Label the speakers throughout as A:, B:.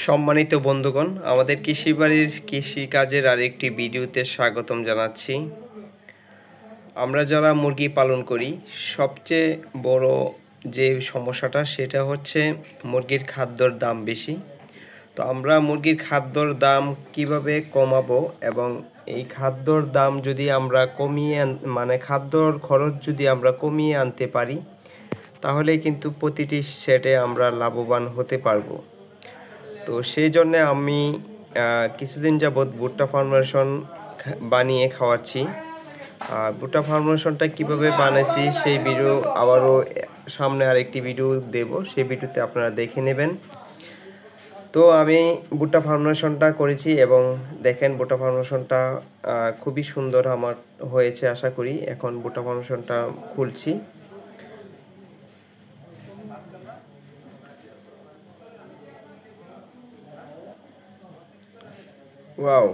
A: সম্মানিত বন্ধুগণ, আমাদের কৃষি বাড়ির কৃষিকাজের আরেকটি ভিডিওতে স্বাগতম জানাচ্ছি। আমরা যারা মুরগি পালন করি, সবচেয়ে বড় যে সমস্যাটা সেটা হচ্ছে মুরগির খাদ্যর দাম বেশি। তো আমরা মুরগির খাদ্যর দাম কিভাবে কমাবো এবং এই খাদ্যর দাম যদি আমরা খাদ্যর খরচ যদি আমরা কমিয়ে আনতে পারি, তাহলে কিন্তু প্রতিটি সেটে আমরা লাভবান হতে পারবো। তো সেই জন্যে আমি কিছুদিন যাবৎ ভুট্টা ফার্মেশন বানিয়ে খাওয়াচ্ছি। ভুট্টা ফার্মেশনটা কীভাবে বানাইছি সেই ভিডিও আবারও সামনে আরেকটি ভিডিও দেব, সেই ভিডিওতে আপনারা দেখে নেবেন। তো আমি ভুট্টা ফার্মেশনটা করেছি এবং দেখেন ভুট্টা ফার্মেশনটা খুবই সুন্দর আমার হয়েছে আশা করি। এখন ভুট্টা ফার্মেশনটা খুলছি। ওয়াও,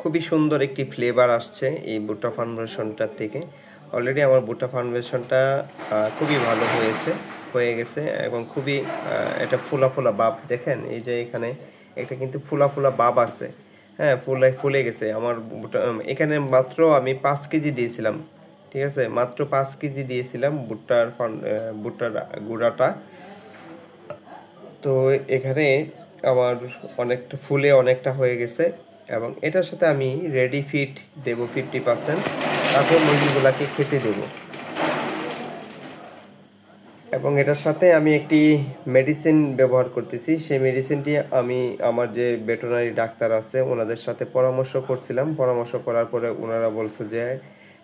A: খুবই সুন্দর একটি ফ্লেভার আসছে এই ভুট্টা ফার্মেশনটার থেকে। অলরেডি আমার ভুট্টা ফার্মেশনটা খুবই ভালো হয়ে গেছে এবং খুবই এটা ফোলা ফোলা ভাব দেখেন, এই যে এখানে একটা কিন্তু ফোলা ফোলা ভাব আছে। হ্যাঁ, ফুলে গেছে আমার ভুট্টা। এখানে মাত্র আমি 5 কেজি দিয়েছিলাম, ঠিক আছে, মাত্র 5 কেজি দিয়েছিলাম ভুট্টার গুঁড়াটা। তো এখানে আমার অনেকটা হয়ে গেছে এবং এটার সাথে আমি রেডি ফিড দেবো 50%, তারপর মুরগিগুলাকে খেতে দেবো। এবং এটার সাথে আমি একটি মেডিসিন ব্যবহার করতেছি। সেই মেডিসিনটি আমি আমার যে ভেটেরিনারি ডাক্তার আছে ওনাদের সাথে পরামর্শ করার পরে ওনারা বলছে যে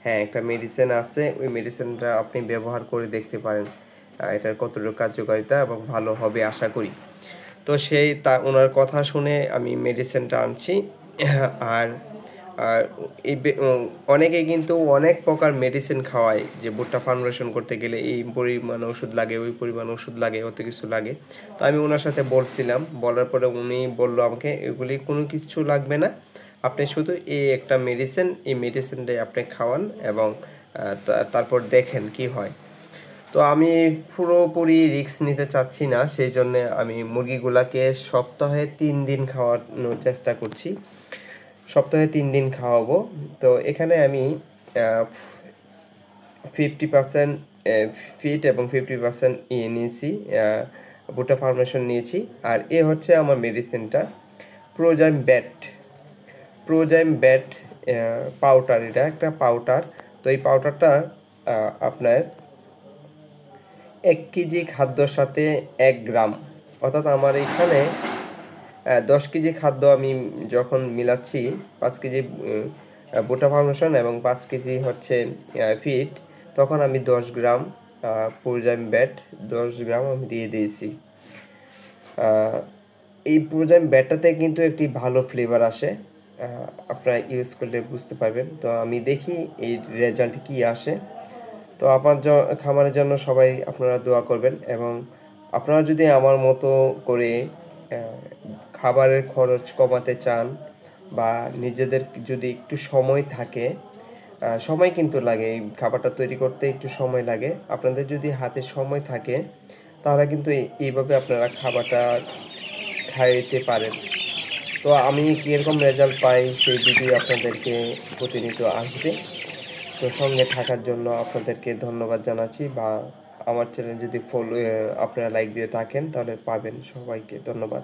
A: হ্যাঁ, একটা মেডিসিন আছে, ওই মেডিসিনটা আপনি ব্যবহার করে দেখতে পারেন, এটার কতটুকু কার্যকারিতা এবং ভালো হবে আশা করি। তো ওনার কথা শুনে আমি মেডিসিনটা আনছি। আর অনেকেই কিন্তু অনেক প্রকার মেডিসিন খাওয়ায় যে ভুট্টা ফার্মেশন করতে গেলে এই পরিমাণ ওষুধ লাগে, ওই পরিমাণ ওষুধ লাগে, অত কিছু লাগে। তো আমি ওনার সাথে বলার পরে উনি বললো আমাকে এগুলি কোনো কিছু লাগবে না, আপনি শুধু এই একটা মেডিসিন, এই মেডিসিনটাই আপনি খাওয়ান এবং তারপর দেখেন কি হয়। তো আমি পুরোপুরি রিস্ক নিতে চাচ্ছি না, সেই জন্যে আমি মুরগিগুলাকে সপ্তাহে 3 দিন খাওয়ানোর চেষ্টা করছি। সপ্তাহে 3 দিন খাওয়াবো। তো এখানে আমি 50% ফিট এবং 50% নিয়েছি, ভুট্টা ফার্মেশন নিয়েছি। আর হচ্ছে আমার মেডিসিনটা প্রোজাইম ব্যাট পাউডার। এটা একটা পাউডার। তো এই পাউডারটা আপনার 1 কেজি খাদ্যর সাথে 1 গ্রাম, অর্থাৎ আমার এখানে 10 কেজি খাদ্য আমি যখন মিলাচ্ছি, 5 কেজি ভুট্টা ফার্মেশন এবং 5 কেজি হচ্ছে ফিড, তখন আমি 10 গ্রাম প্রোজাইম ব্যাট 10 গ্রাম আমি দিয়ে দিয়েছি। এই প্রোজাইম ব্যাটটাতে কিন্তু একটি ভালো ফ্লেভার আসে, আপনারা ইউজ করলে বুঝতে পারবেন। তো আমি দেখি এই রেজাল্ট কি আসে। তো আমার খামারের জন্য সবাই আপনারা দোয়া করবেন এবং আপনারা যদি আমার মতো করে খাবারের খরচ কমাতে চান বা নিজেদের যদি একটু সময় থাকে, সময় কিন্তু লাগে এই খাবারটা তৈরি করতে, একটু সময় লাগে। আপনাদের যদি হাতে সময় থাকে তাহলে কিন্তু এইভাবে আপনারা খাবারটা খাইতে পারেন। তো আমি কীরকম রেজাল্ট পাই সেই ভিডিও আপনাদেরকে প্রতিনিয়ত আসবে। তো সঙ্গে থাকার জন্য আপনাদেরকে ধন্যবাদ জানাচ্ছি, বা আমার চ্যানেল যদি আপনারা লাইক দিয়ে থাকেন তাহলে পাবেন। সবাইকে ধন্যবাদ।